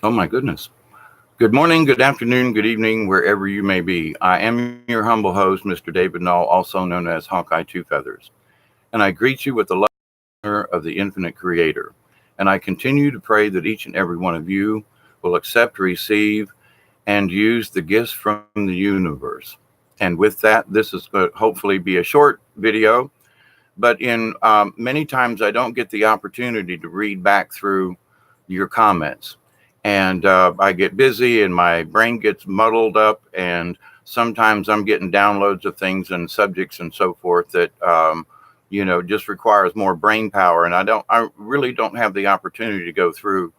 Oh my goodness. Good morning, good afternoon, good evening, wherever you may be. I am your humble host, Mr. David Null, also known as Hawkeye Two Feathers. And I greet you with the love and honor of the infinite creator. And I continue to pray that each and every one of you will accept, receive, and use the gifts from the universe. And with that, this is going to hopefully be a short video, but in many times I don't get the opportunity to read back through your comments, and I get busy and my brain gets muddled up, and sometimes I'm getting downloads of things and subjects and so forth that just requires more brain power, and I really don't have the opportunity to go through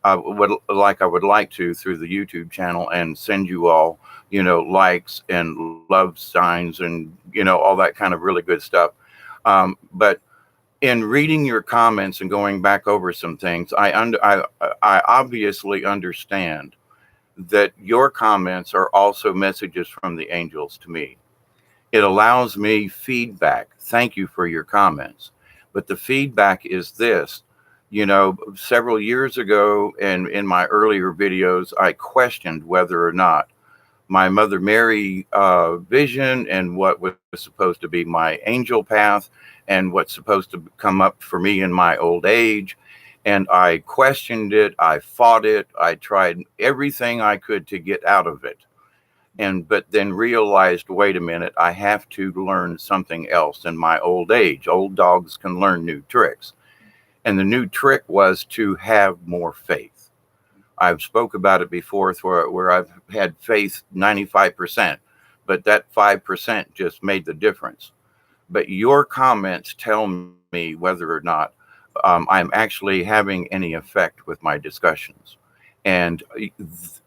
what like I would like to through the YouTube channel and send you all likes and love signs and all that kind of really good stuff. But in reading your comments and going back over some things, I obviously understand that your comments are also messages from the angels to me. It allows me feedback. Thank you for your comments. But the feedback is this. Several years ago and in my earlier videos, I questioned whether or not my Mother Mary vision and what was supposed to be my angel path and what's supposed to come up for me in my old age. And I questioned it. I fought it. I tried everything I could to get out of it. But then realized, wait a minute, I have to learn something else in my old age. Old dogs can learn new tricks. And the new trick was to have more faith. I've spoke about it before where I've had faith 95%, but that 5% just made the difference. But your comments tell me whether or not I'm actually having any effect with my discussions. And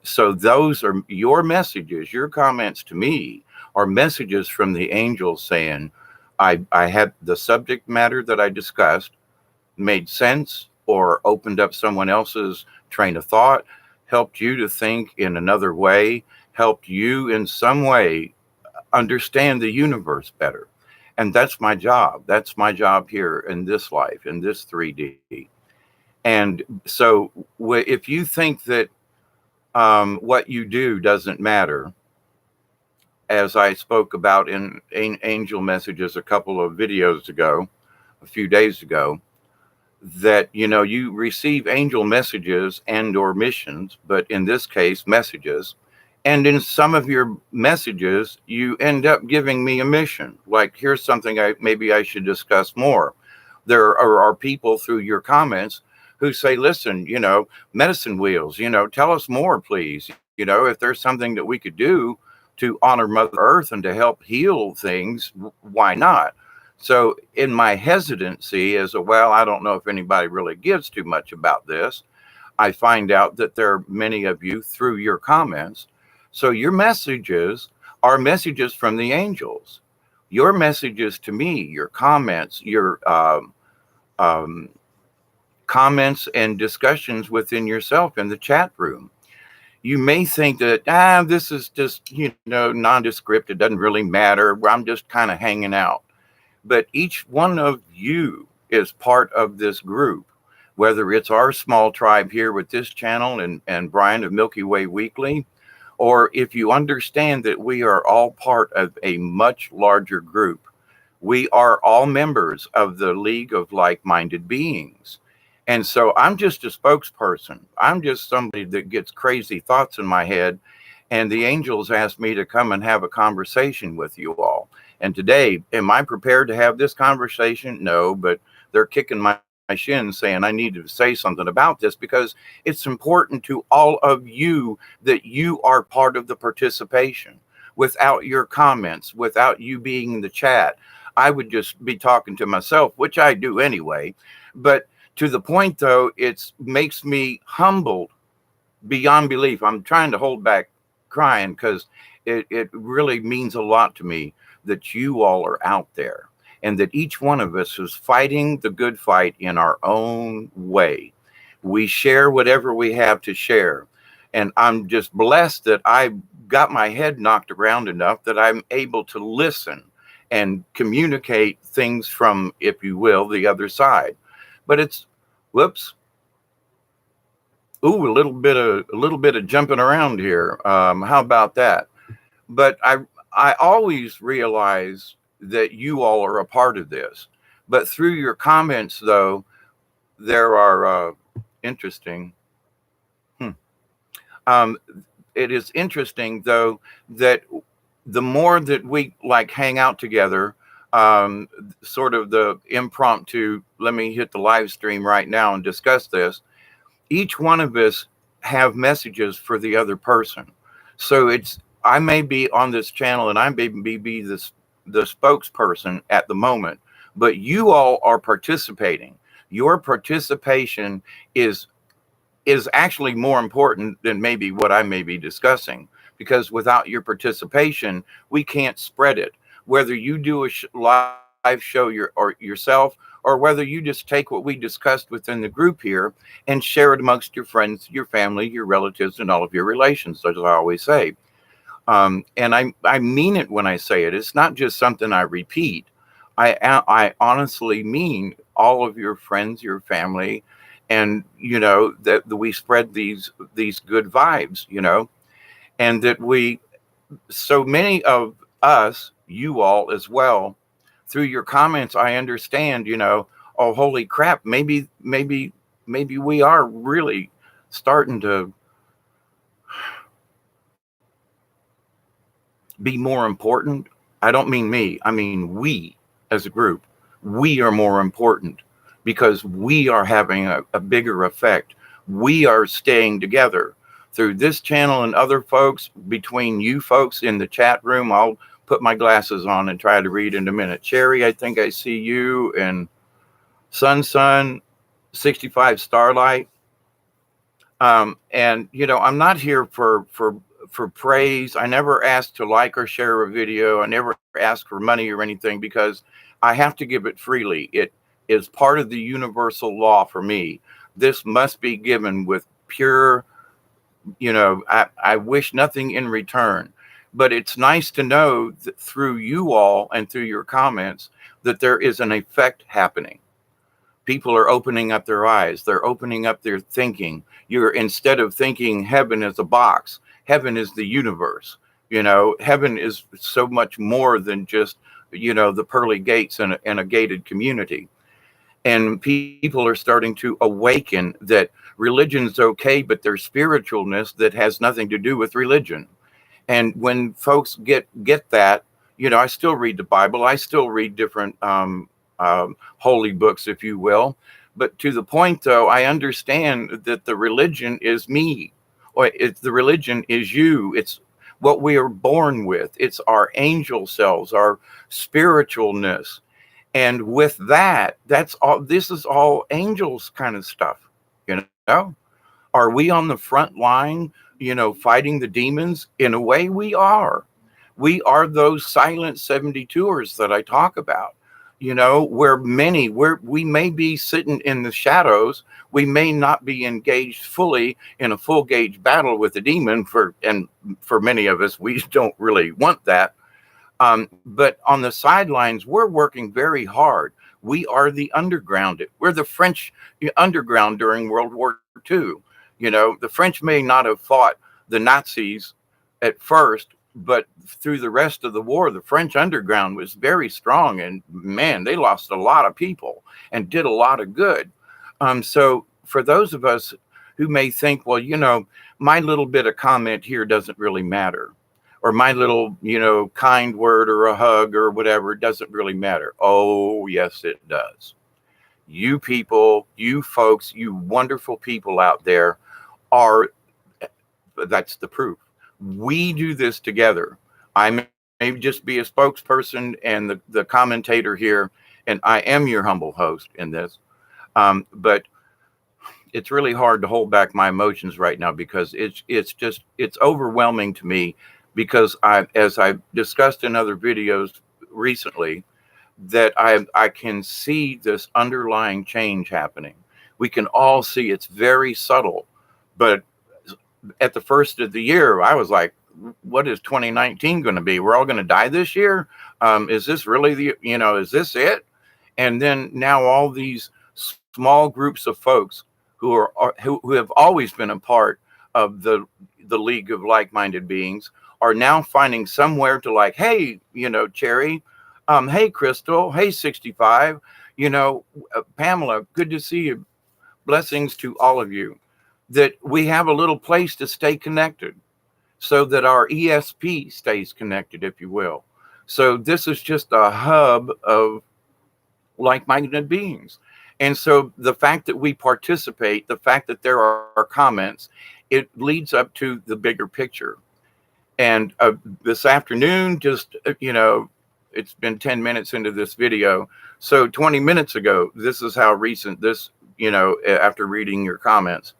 so those are your messages. Your comments to me are messages from the angels saying, I had the subject matter that I discussed made sense or opened up someone else's train of thought, helped you to think in another way, helped you in some way understand the universe better. And that's my job. That's my job here in this life, in this 3D. And so if you think that what you do doesn't matter, as I spoke about in angel messages a couple of videos ago, a few days ago, that you receive angel messages and or missions, but in this case messages, and in some of your messages you end up giving me a mission, like here's something maybe I should discuss more. There are people through your comments who say, listen, medicine wheels, tell us more, please. If there's something that we could do to honor Mother Earth and to help heal things, why not? So in my hesitancy as a, well, I don't know if anybody really gives too much about this, I find out that there are many of you through your comments. So your messages are messages from the angels. Your messages to me, your comments, your comments and discussions within yourself in the chat room. You may think that, this is just, nondescript. It doesn't really matter. I'm just kind of hanging out. But each one of you is part of this group, whether it's our small tribe here with this channel and Brian of Milky Way Weekly, or if you understand that we are all part of a much larger group. We are all members of the League of Like-Minded Beings. And so I'm just a spokesperson. I'm just somebody that gets crazy thoughts in my head. And the angels asked me to come and have a conversation with you all. And today, am I prepared to have this conversation? No, but they're kicking my shins saying I need to say something about this because it's important to all of you that you are part of the participation. Without your comments, without you being in the chat, I would just be talking to myself, which I do anyway. But to the point, though, it makes me humbled beyond belief. I'm trying to hold back crying because it really means a lot to me that you all are out there and that each one of us is fighting the good fight in our own way. We share whatever we have to share. And I'm just blessed that I got my head knocked around enough that I'm able to listen and communicate things from, if you will, the other side. But it's, whoops. Ooh, a little bit of jumping around here. How about that? But I always realize that you all are a part of this. But through your comments, though, there are interesting. Hmm. Um, it is interesting, though, that the more that we like hang out together, sort of the impromptu, let me hit the live stream right now and discuss this. Each one of us have messages for the other person. So it's I may be on this channel and I may be the spokesperson at the moment, but you all are participating. Your participation is is actually more important than maybe what I may be discussing, because without your participation, we can't spread it. Whether you do a live show or yourself, or whether you just take what we discussed within the group here and share it amongst your friends, your family, your relatives, and all of your relations, as I always say. And I mean it when I say it. It's not just something I repeat. I honestly mean all of your friends, your family, and that we spread these good vibes, and that we so many of us, you all as well, through your comments, I understand, oh holy crap, maybe we are really starting to be more important. I don't mean me, I mean we as a group. We are more important because we are having a bigger effect. We are staying together through this channel and other folks, between you folks in the chat room. I'll put my glasses on and try to read in a minute. Cherry, I think I see you, and Sun 65 Starlight. And I'm not here for praise. I never ask to like or share a video. I never ask for money or anything, because I have to give it freely. It is part of the universal law for me. This must be given with pure, I wish nothing in return. But it's nice to know that through you all and through your comments that there is an effect happening. People are opening up their eyes. They're opening up their thinking. Instead of thinking heaven is a box, heaven is the universe. Heaven is so much more than just, the pearly gates and a gated community. And people are starting to awaken that religion's okay, but there's spiritualness that has nothing to do with religion. And when folks get that, I still read the Bible. I still read different holy books, if you will. But to the point, though, I understand that the religion is me, or the religion is you. It's what we are born with. It's our angel selves, our spiritualness. And with that, that's all. This is all angels kind of stuff, you know. Are we on the front line, fighting the demons? In a way, we are. We are those silent 72ers that I talk about. Where we may be sitting in the shadows. We may not be engaged fully in a full gauge battle with the demon, and for many of us, we don't really want that. But on the sidelines, we're working very hard. We are the underground. We're the French underground during World War II. The French may not have fought the Nazis at first, but through the rest of the war, the French underground was very strong, and man, they lost a lot of people and did a lot of good. So for those of us who may think, well, my little bit of comment here doesn't really matter, or my little, kind word or a hug or whatever, doesn't really matter. Oh, yes, it does. You people, you folks, you wonderful people out there that's the proof. We do this together. I may just be a spokesperson and the commentator here, and I am your humble host in this. But it's really hard to hold back my emotions right now, because it's overwhelming to me, because as I've discussed in other videos recently, that I can see this underlying change happening. We can all see it's very subtle, but at the first of the year, I was like, what is 2019 going to be? We're all going to die this year. Is this really is this it? And then now all these small groups of folks who have always been a part of the League of Like-Minded Beings are now finding somewhere to like, hey, Cherry, hey, Crystal, hey, 65, Pamela, good to see you. Blessings to all of you. That we have a little place to stay connected so that our ESP stays connected, if you will. So this is just a hub of like-minded beings. And so the fact that we participate, the fact that there are comments, it leads up to the bigger picture. And this afternoon, just, it's been 10 minutes into this video. So 20 minutes ago, this is how recent this, after reading your comments,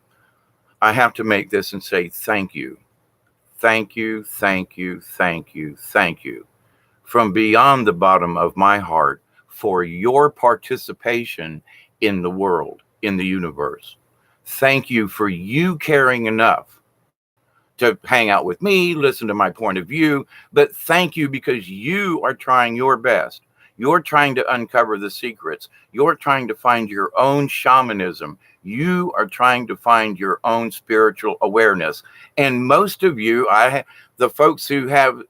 I have to make this and say, thank you. Thank you, thank you, thank you, thank you. From beyond the bottom of my heart for your participation in the world, in the universe. Thank you for you caring enough to hang out with me, listen to my point of view, but thank you because you are trying your best. You're trying to uncover the secrets. You're trying to find your own shamanism. You are trying to find your own spiritual awareness. And most of you, the folks who have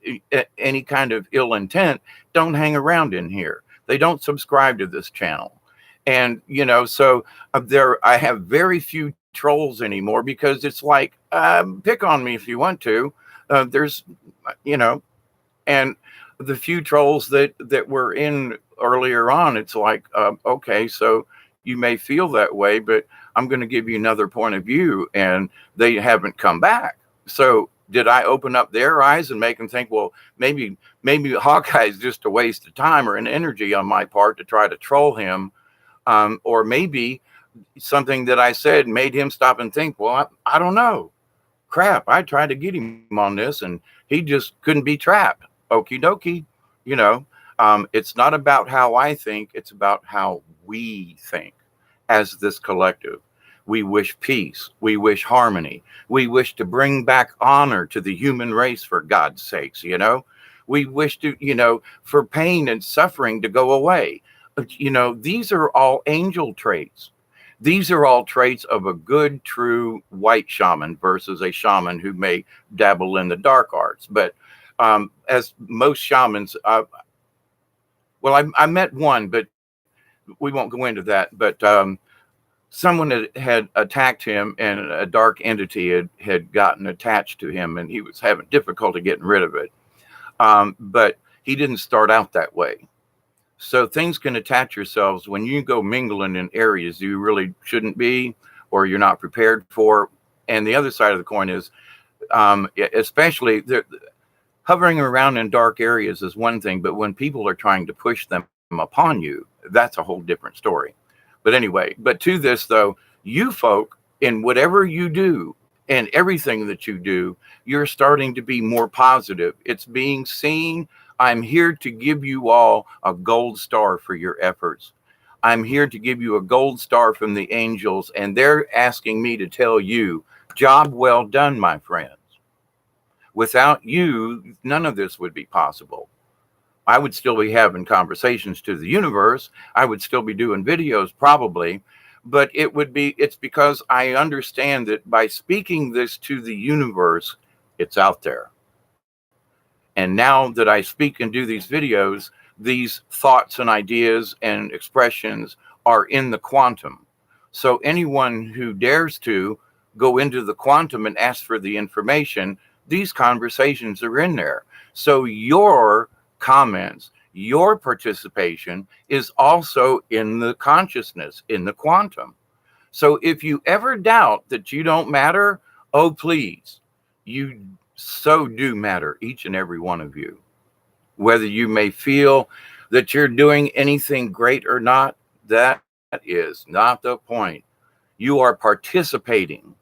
any kind of ill intent, don't hang around in here. They don't subscribe to this channel. And, so I have very few trolls anymore because it's like, pick on me if you want to. There's, and the few trolls that were in earlier on, it's like, okay, so you may feel that way, but I'm going to give you another point of view, and they haven't come back. So did I open up their eyes and make them think, well, maybe Hawkeye is just a waste of time or an energy on my part to try to troll him, or maybe something that I said made him stop and think, well, I don't know. Crap, I tried to get him on this, and he just couldn't be trapped. Okie dokie, it's not about how I think, it's about how we think as this collective. We wish peace, we wish harmony, we wish to bring back honor to the human race, for God's sakes, we wish to, for pain and suffering to go away. These are all angel traits. These are all traits of a good, true white shaman versus a shaman who may dabble in the dark arts. But as most shamans, I met one, but we won't go into that. But someone had attacked him, and a dark entity had gotten attached to him, and he was having difficulty getting rid of it. But he didn't start out that way. So things can attach yourselves when you go mingling in areas you really shouldn't be, or you're not prepared for. And the other side of the coin is, especially hovering around in dark areas is one thing, but when people are trying to push them upon you, that's a whole different story. But anyway, but to this though, you folk, in whatever you do and everything that you do, you're starting to be more positive. It's being seen. I'm here to give you all a gold star for your efforts. I'm here to give you a gold star from the angels, and they're asking me to tell you, job well done, my friends. Without you, none of this would be possible. I would still be having conversations to the universe. I would still be doing videos probably, but it's because I understand that by speaking this to the universe, it's out there. And now that I speak and do these videos, these thoughts and ideas and expressions are in the quantum. So anyone who dares to go into the quantum and ask for the information, these conversations are in there. So your comments, your participation is also in the consciousness, in the quantum. So if you ever doubt that you don't matter, oh, please, you so do matter, each and every one of you. Whether you may feel that you're doing anything great or not, that is not the point. You are participating,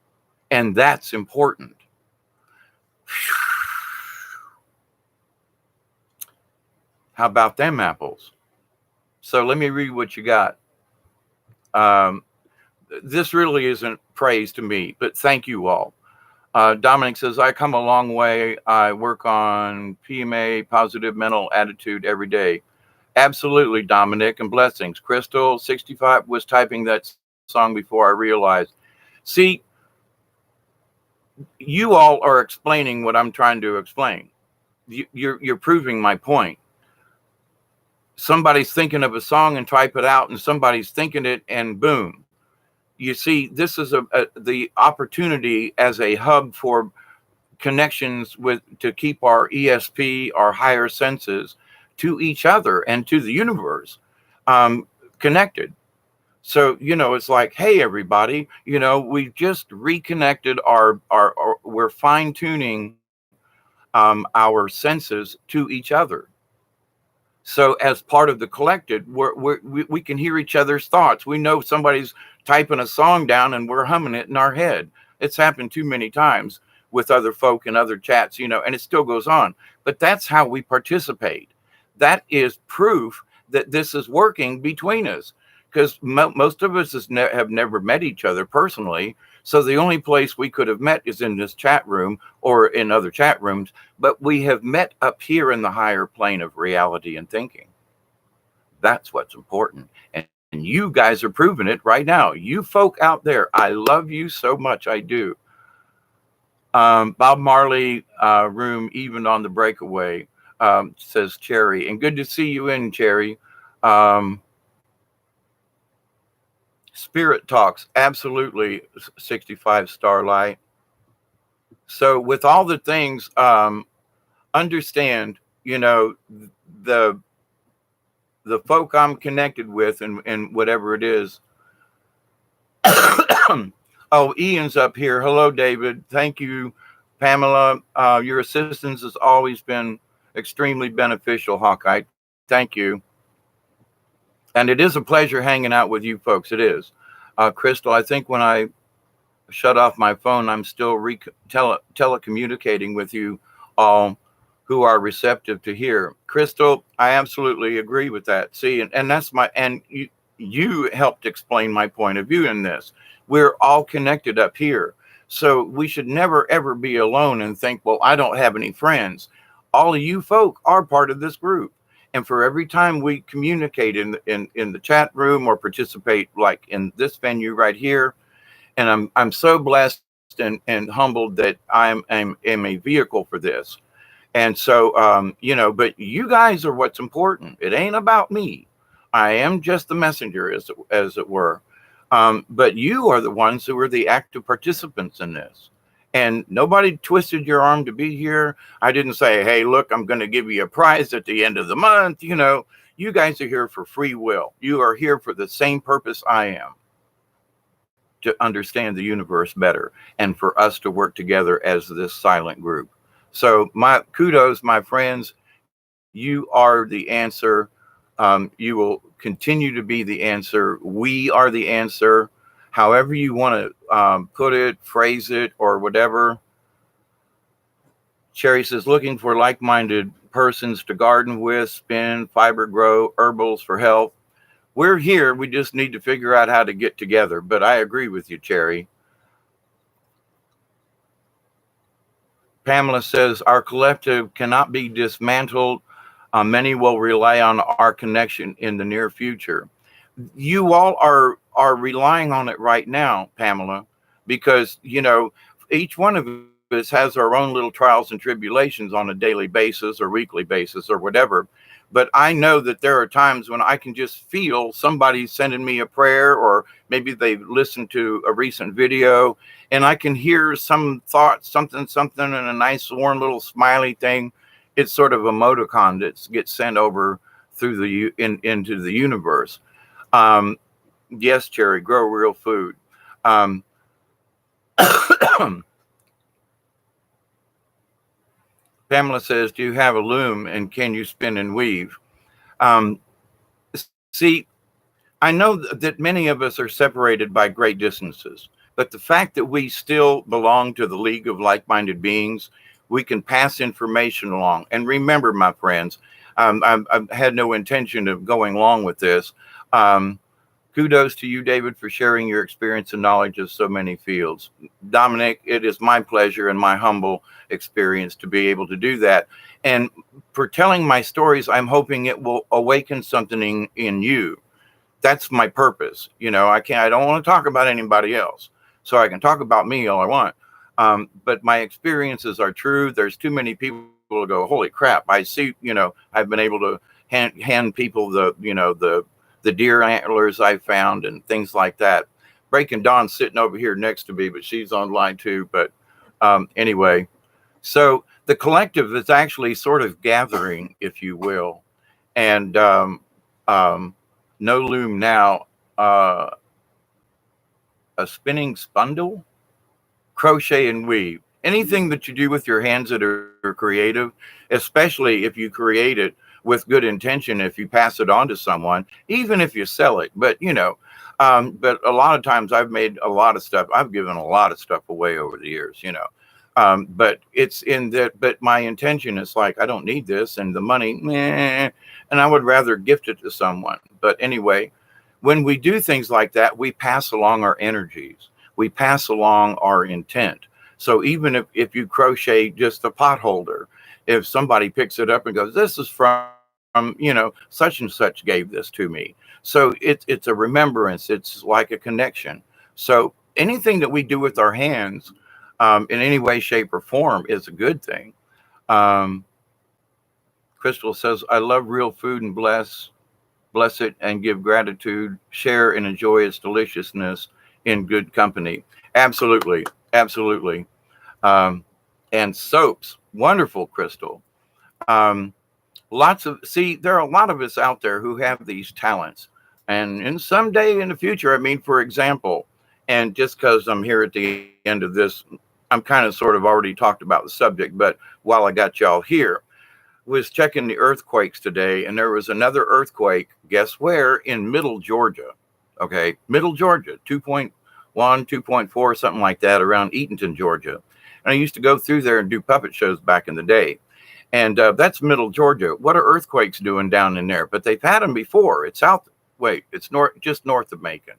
and that's important. How about them apples? So let me read what you got. This really isn't praise to me, but thank you all. Dominic says, I come a long way. I work on PMA, positive mental attitude, every day. Absolutely, Dominic, and blessings. Crystal 65 was typing that song before I realized. See, you all are explaining what I'm trying to explain. You're proving my point. Somebody's thinking of a song and type it out, and somebody's thinking it, and boom. You see, this is the opportunity as a hub for connections to keep our ESP, our higher senses, to each other and to the universe connected. So, it's like, hey, everybody, we just reconnected we're fine tuning our senses to each other. So as part of the collective, we can hear each other's thoughts. We know somebody's typing a song down and we're humming it in our head. It's happened too many times with other folk and other chats, and it still goes on. But that's how we participate. That is proof that this is working between us, because most of us have never met each other personally. So the only place we could have met is in this chat room or in other chat rooms, but we have met up here in the higher plane of reality and thinking. That's what's important. And you guys are proving it right now. You folk out there, I love you so much. I do. Bob Marley room, even on the breakaway, says Cherry. And good to see you in, Cherry. Spirit Talks, absolutely, 65 Starlight. So with all the things, understand, the folk I'm connected with and whatever it is. Oh, Ian's up here. Hello, David. Thank you, Pamela. Your assistance has always been extremely beneficial, Hawkeye. Thank you. And it is a pleasure hanging out with you folks. It is. Crystal, I think when I shut off my phone, I'm still telecommunicating with you all who are receptive to hear. Crystal, I absolutely agree with that. See, and that's you helped explain my point of view in this. We're all connected up here. So we should never, ever be alone and think, well, I don't have any friends. All of you folk are part of this group. And for every time we communicate in the chat room or participate like in this venue right here, and I'm so blessed and humbled that I'm a vehicle for this. And so, but you guys are what's important. It ain't about me. I am just the messenger, as it were. But you are the ones who are the active participants in this. And nobody twisted your arm to be here. I didn't say, hey, look, I'm going to give you a prize at the end of the month. You guys are here for free will. You are here for the same purpose I am, to understand the universe better and for us to work together as this silent group. So my kudos, my friends, you are the answer. You will continue to be the answer. We are the answer. However you want to put it, phrase it, or whatever. Cherry says, looking for like-minded persons to garden with, spin, fiber grow, herbals for health. We're here. We just need to figure out how to get together. But I agree with you, Cherry. Pamela says, our collective cannot be dismantled. Many will rely on our connection in the near future. You all are relying on it right now, Pamela, because, each one of us has our own little trials and tribulations on a daily basis or weekly basis or whatever. But I know that there are times when I can just feel somebody sending me a prayer, or maybe they've listened to a recent video, and I can hear some thought, something, and a nice warm little smiley thing. It's sort of emoticon that gets sent over through into the universe. Yes, Cherry, grow real food. Pamela says, do you have a loom and can you spin and weave? See, I know that many of us are separated by great distances, but the fact that we still belong to the League of Like-Minded Beings, we can pass information along. And remember, my friends, I've had no intention of going along with this. Kudos to you, David, for sharing your experience and knowledge of so many fields. Dominic, it is my pleasure and my humble experience to be able to do that. And for telling my stories, I'm hoping it will awaken something in you. That's my purpose. I don't want to talk about anybody else. So I can talk about me all I want. But my experiences are true. There's too many people to go, holy crap. I see, I've been able to hand people the deer antlers I found and things like that. Breaking Dawn's sitting over here next to me, but she's online too. But anyway, so the collective is actually sort of gathering, if you will. And No Loom Now, a spinning spundle, crochet and weave. Anything that you do with your hands that are creative, especially if you create it with good intention, if you pass it on to someone, even if you sell it. But but a lot of times I've made a lot of stuff. I've given a lot of stuff away over the years, but it's in that. But my intention is like, I don't need this, and the money, meh, and I would rather gift it to someone. But anyway, when we do things like that, we pass along our energies. We pass along our intent. So even if you crochet just a pot holder, if somebody picks it up and goes, this is from, such and such gave this to me. So it's a remembrance. It's like a connection. So anything that we do with our hands in any way, shape, or form is a good thing. Crystal says, I love real food and bless it and give gratitude, share and enjoy its deliciousness in good company. Absolutely. Absolutely. And soaps. Wonderful, Crystal. There are a lot of us out there who have these talents. And someday in the future, for example, and just because I'm here at the end of this, I'm kind of sort of already talked about the subject, but while I got y'all here, was checking the earthquakes today, and there was another earthquake. Guess where? In Middle Georgia. Okay, Middle Georgia, 2.1, 2.4, something like that, around Eatonton, Georgia. And I used to go through there and do puppet shows back in the day. And that's Middle Georgia. What are earthquakes doing down in there? But they've had them before. It's just north of Macon.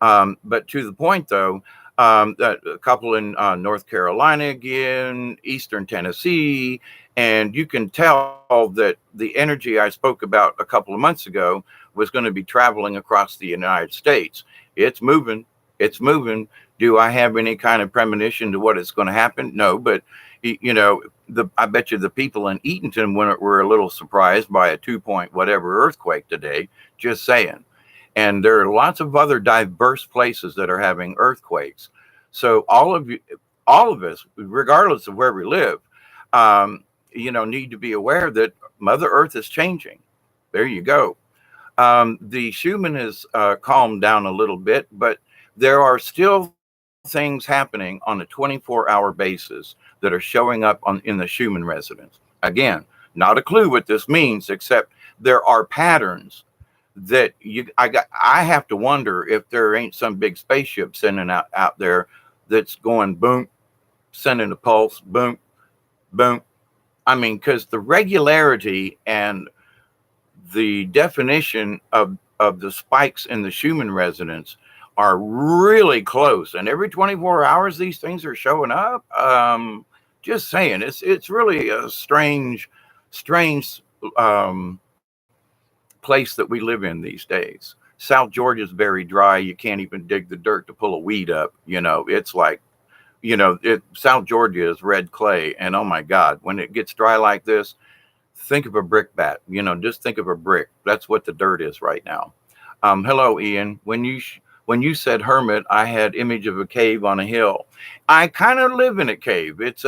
But to the point, though, that a couple in North Carolina again, Eastern Tennessee, and you can tell that the energy I spoke about a couple of months ago was going to be traveling across the United States. It's moving. It's moving. Do I have any kind of premonition to what is going to happen? No, but I bet you the people in Eatonton were a little surprised by a 2 point whatever earthquake today. Just saying. And there are lots of other diverse places that are having earthquakes. So all of us, regardless of where we live, need to be aware that Mother Earth is changing. There you go. The Schumann has calmed down a little bit, but there are still things happening on a 24-hour basis that are showing up in the Schumann resonance. Again, not a clue what this means, except there are patterns that I have to wonder if there ain't some big spaceship sending out there that's going boom, sending a pulse, boom, boom. Because the regularity and the definition of the spikes in the Schumann resonance are really close, and every 24 hours these things are showing up. Just saying, it's really a strange place that we live in these days. South Georgia's very dry. You can't even dig the dirt to pull a weed up. It's like, South Georgia is red clay, and oh my God, when it gets dry like this, think of a brick bat. Just think of a brick. That's what the dirt is right now. Hello, Ian. When you said hermit, I had image of a cave on a hill. I kind of live in a cave. It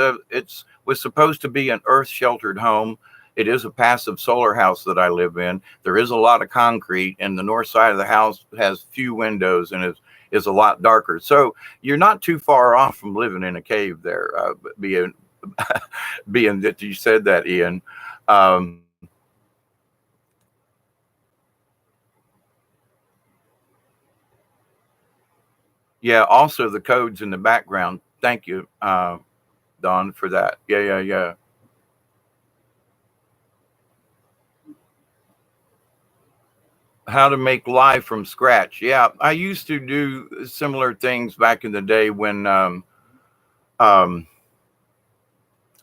was supposed to be an earth sheltered home. It is a passive solar house that I live in. There is a lot of concrete, and the north side of the house has few windows and is a lot darker. So you're not too far off from living in a cave there, being that you said that, Ian. Yeah, also the codes in the background. Thank you, Don, for that. Yeah. How to make live from scratch. Yeah, I used to do similar things back in the day when I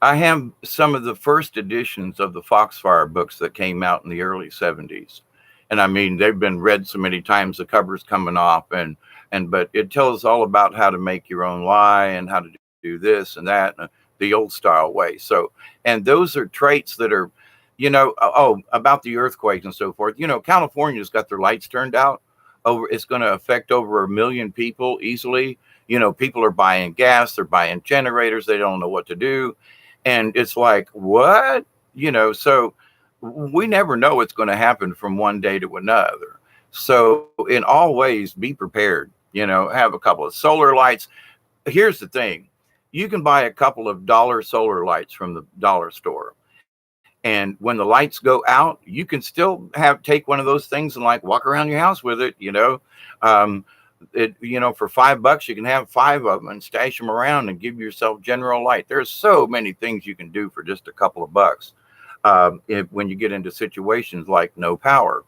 have some of the first editions of the Foxfire books that came out in the early 70s. And they've been read so many times, the cover's coming off, and but it tells all about how to make your own lye and how to do this and that, the old style way. So, and those are traits that are, about the earthquakes and so forth. California's got their lights turned out. It's going to affect over 1 million people easily. People are buying gas, they're buying generators, they don't know what to do. And it's like, what? So we never know what's going to happen from one day to another. So in all ways, be prepared, have a couple of solar lights. Here's the thing. You can buy a couple of dollar solar lights from the dollar store. And when the lights go out, you can still take one of those things and like walk around your house with it, for $5, you can have 5 of them and stash them around and give yourself general light. There's so many things you can do for just a couple of bucks when you get into situations like no power.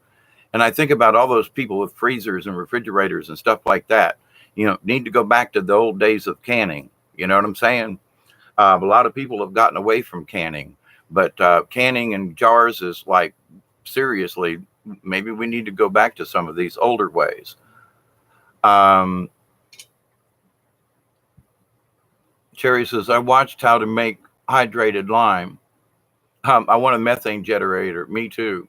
And I think about all those people with freezers and refrigerators and stuff like that, need to go back to the old days of canning. You know what I'm saying? A lot of people have gotten away from canning, but canning in jars is like, seriously, maybe we need to go back to some of these older ways. Cherry says, I watched how to make hydrated lime. I want a methane generator. Me too.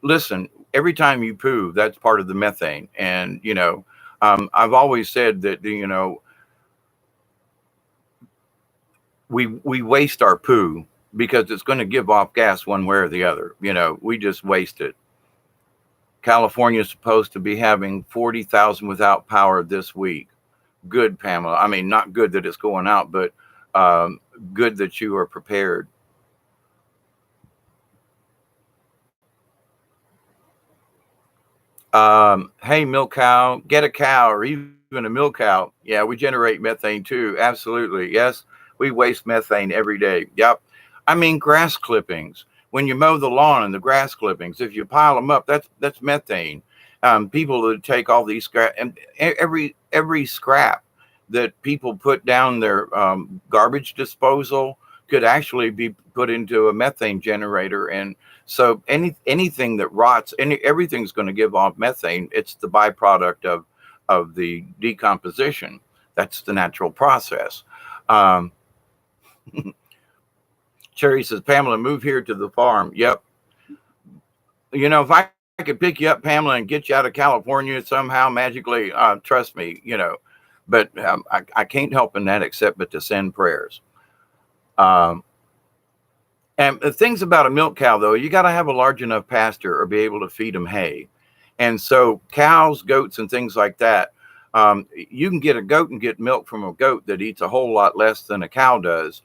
Listen, every time you poo, that's part of the methane. And, I've always said that, we waste our poo because it's going to give off gas one way or the other. We just waste it. California is supposed to be having 40,000 without power this week. Good, Pamela. I mean, not good that it's going out, but good that you are prepared. Hey, milk cow, get a cow or even a milk cow. Yeah, we generate methane too. Absolutely. Yes, we waste methane every day. Yep. I mean, grass clippings. When you mow the lawn and the grass clippings, if you pile them up, that's methane. People that take all these scrap and every scrap that people put down their garbage disposal could actually be put into a methane generator. And so anything that rots, everything's going to give off methane. It's the byproduct of the decomposition. That's the natural process. Cherry says, Pamela, move here to the farm. Yep. If I could pick you up, Pamela, and get you out of California somehow magically, trust me, but I can't help in that except but to send prayers. And the things about a milk cow, though, you got to have a large enough pasture or be able to feed them hay. And so cows, goats, and things like that, you can get a goat and get milk from a goat that eats a whole lot less than a cow does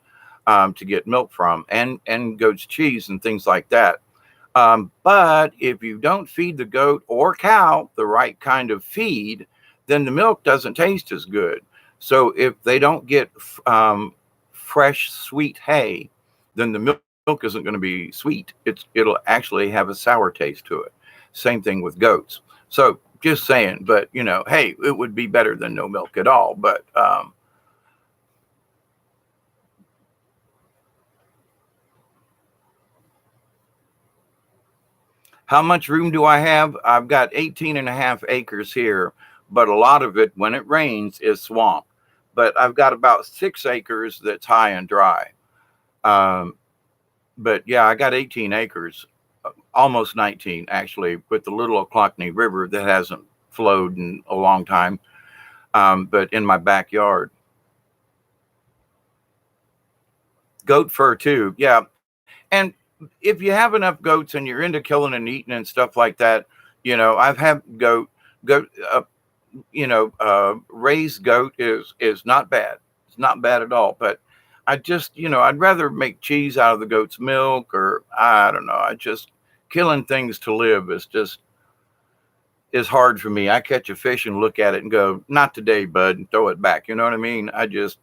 to get milk from, and goat's cheese and things like that. But if you don't feed the goat or cow the right kind of feed, then the milk doesn't taste as good. So if they don't get fresh, sweet hay, then the milk isn't going to be sweet. It'll actually have a sour taste to it. Same thing with goats. So just saying, but hey, it would be better than no milk at all. But how much room do I have? I've got 18.5 acres here, but a lot of it, when it rains, is swamp. But I've got about 6 acres that's high and dry. But yeah, I got 18 acres, almost 19 actually, with the Little Ochlockonee River that hasn't flowed in a long time, but in my backyard. Goat fur too, yeah. And if you have enough goats and you're into killing and eating and stuff like that, I've had raised goat is not bad. It's not bad at all. But I just, I'd rather make cheese out of the goat's milk, or I don't know. Killing things to live is hard for me. I catch a fish and look at it and go, not today, bud, and throw it back. You know what I mean? I just,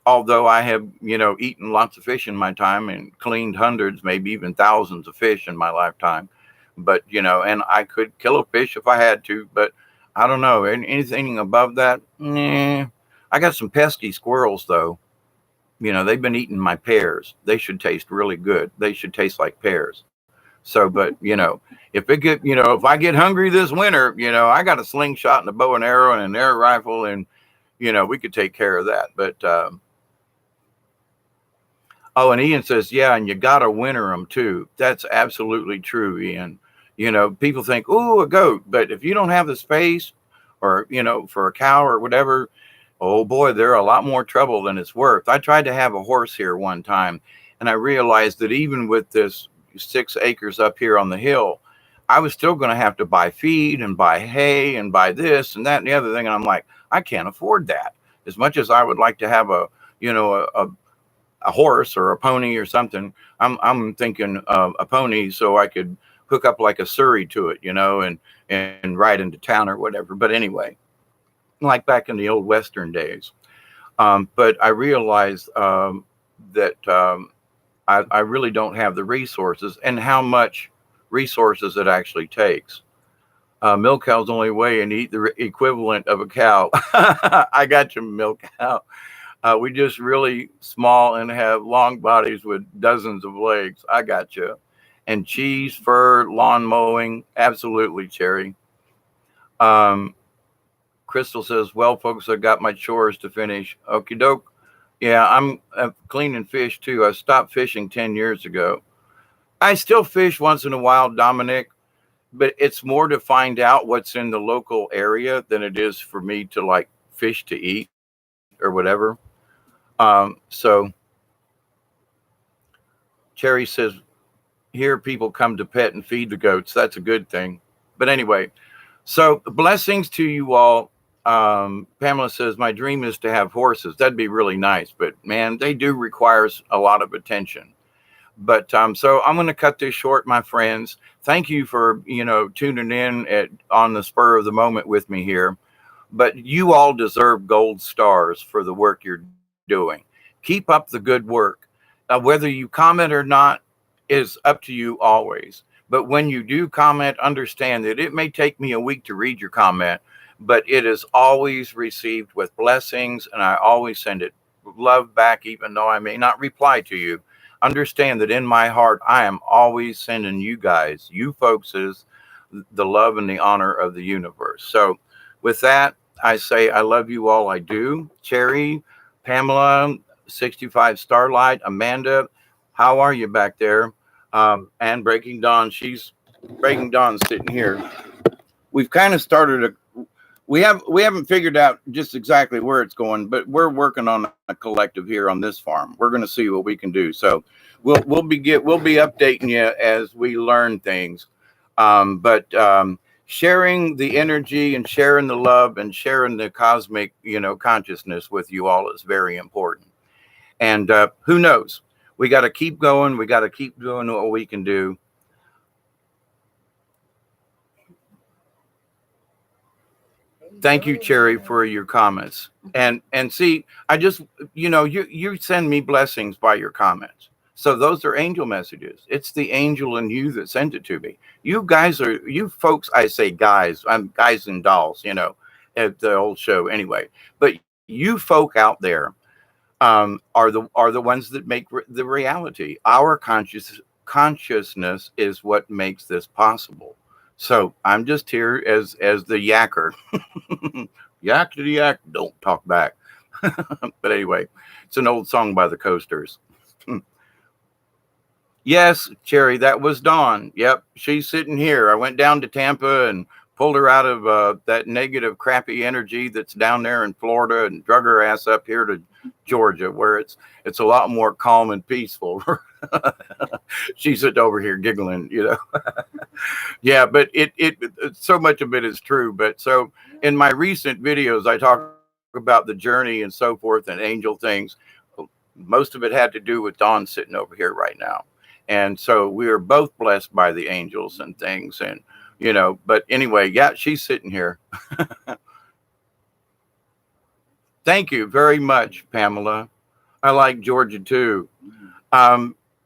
although I have, eaten lots of fish in my time and cleaned hundreds, maybe even thousands of fish in my lifetime, but, and I could kill a fish if I had to, but I don't know. Anything above that, nah. I got some pesky squirrels, though. They've been eating my pears. They should taste really good. They should taste like pears. So, but if it get, if I get hungry this winter, I got a slingshot and a bow and arrow and an air rifle, and we could take care of that. But oh, and Ian says, yeah, and you gotta winter them too. That's absolutely true, Ian. People think, oh, a goat, but if you don't have the space, or for a cow or whatever, oh boy, they're a lot more trouble than it's worth. I tried to have a horse here one time, and I realized that even with this 6 acres up here on the hill, I was still going to have to buy feed and buy hay and buy this and that and the other thing. And I'm like, I can't afford that. As much as I would like to have a horse or a pony or something, I'm thinking a pony so I could hook up like a Surrey to it, and ride into town or whatever. But anyway, like back in the old Western days. But I realized that I really don't have the resources, and how much resources it actually takes. Milk cows only weigh and eat the equivalent of a cow. I got you, milk cow. We just really small and have long bodies with dozens of legs. I got you. And cheese, fur, lawn mowing. Absolutely, Cherry. Crystal says, well, folks, I got my chores to finish. Okie doke. Yeah, I'm cleaning fish too. I stopped fishing 10 years ago. I still fish once in a while, Dominic, but it's more to find out what's in the local area than it is for me to like fish to eat or whatever. So Cherry says, here people come to pet and feed the goats. That's a good thing. But anyway, so blessings to you all. Pamela says, my dream is to have horses. That'd be really nice, but man, they do require a lot of attention. But so I'm going to cut this short, my friends. Thank you for tuning in on the spur of the moment with me here. But you all deserve gold stars for the work you're doing. Keep up the good work. Whether you comment or not is up to you always. But when you do comment, understand that it may take me a week to read your comment, but it is always received with blessings, and I always send it love back, even though I may not reply to you. Understand that in my heart, I am always sending you guys, you folks, is the love and the honor of the universe. So with that, I say I love you all. I do. Cherry, Pamela, 65 Starlight, Amanda, how are you back there? And Breaking Dawn, Breaking Dawn's sitting here. We've kind of started we haven't figured out just exactly where it's going, but we're working on a collective here on this farm. We're going to see what we can do. So we'll be updating you as we learn things. But sharing the energy and sharing the love and sharing the cosmic, consciousness with you all is very important. And who knows? We got to keep going. We got to keep doing what we can do. Thank you, Cherry, for your comments. And see, I just, you send me blessings by your comments. So those are angel messages. It's the angel in you that sent it to me. You folks, I say guys, I'm guys and dolls, at the old show anyway. But you folk out there are the ones that make the reality. Our consciousness is what makes this possible. So I'm just here as the yacker. Yak to the yak, don't talk back. But anyway, it's an old song by the Coasters. Yes, Cherry, that was Dawn. Yep, she's sitting here. I went down to Tampa and pulled her out of that negative, crappy energy that's down there in Florida and drug her ass up here to Georgia, where it's a lot more calm and peaceful. She's sitting over here giggling, Yeah, but it so much of it is true. But so in my recent videos, I talk about the journey and so forth and angel things. Most of it had to do with Dawn sitting over here right now. And so we are both blessed by the angels and things. And, but anyway, yeah, she's sitting here. Thank you very much, Pamela. I like Georgia too.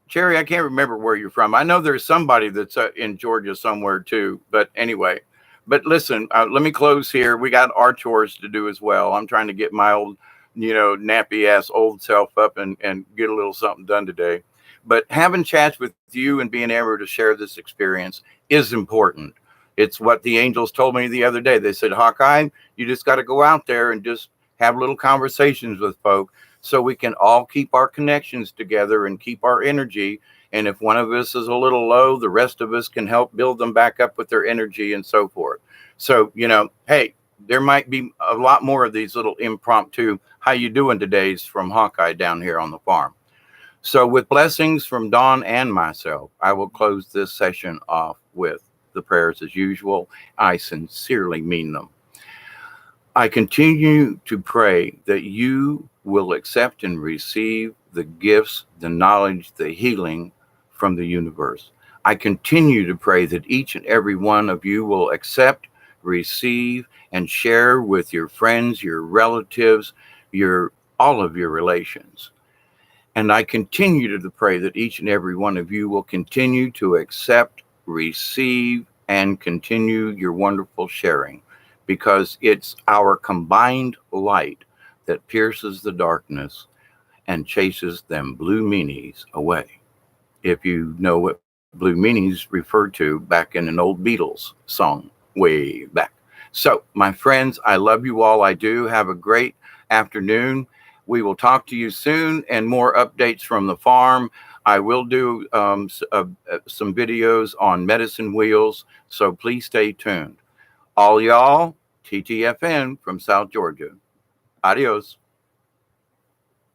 Cherry, I can't remember where you're from. I know there's somebody that's in Georgia somewhere too. But anyway, but listen, let me close here. We got our chores to do as well. I'm trying to get my old, nappy ass old self up and get a little something done today. But having chats with you and being able to share this experience is important. It's what the angels told me the other day. They said, Hawkeye, you just got to go out there and just have little conversations with folk so we can all keep our connections together and keep our energy. And if one of us is a little low, the rest of us can help build them back up with their energy and so forth. So, hey, there might be a lot more of these little impromptu, how you doing today's from Hawkeye down here on the farm. So with blessings from Dawn and myself, I will close this session off with the prayers as usual. I sincerely mean them. I continue to pray that you will accept and receive the gifts, the knowledge, the healing from the universe. I continue to pray that each and every one of you will accept, receive, and share with your friends, your relatives, all of your relations. And I continue to pray that each and every one of you will continue to accept, receive, and continue your wonderful sharing, because it's our combined light that pierces the darkness and chases them blue meanies away. If you know what blue meanies referred to back in an old Beatles song way back. So, my friends, I love you all. I do. Have a great afternoon. We will talk to you soon, and more updates from the farm. I will do some videos on medicine wheels, so please stay tuned. All y'all, TTFN from South Georgia. Adios.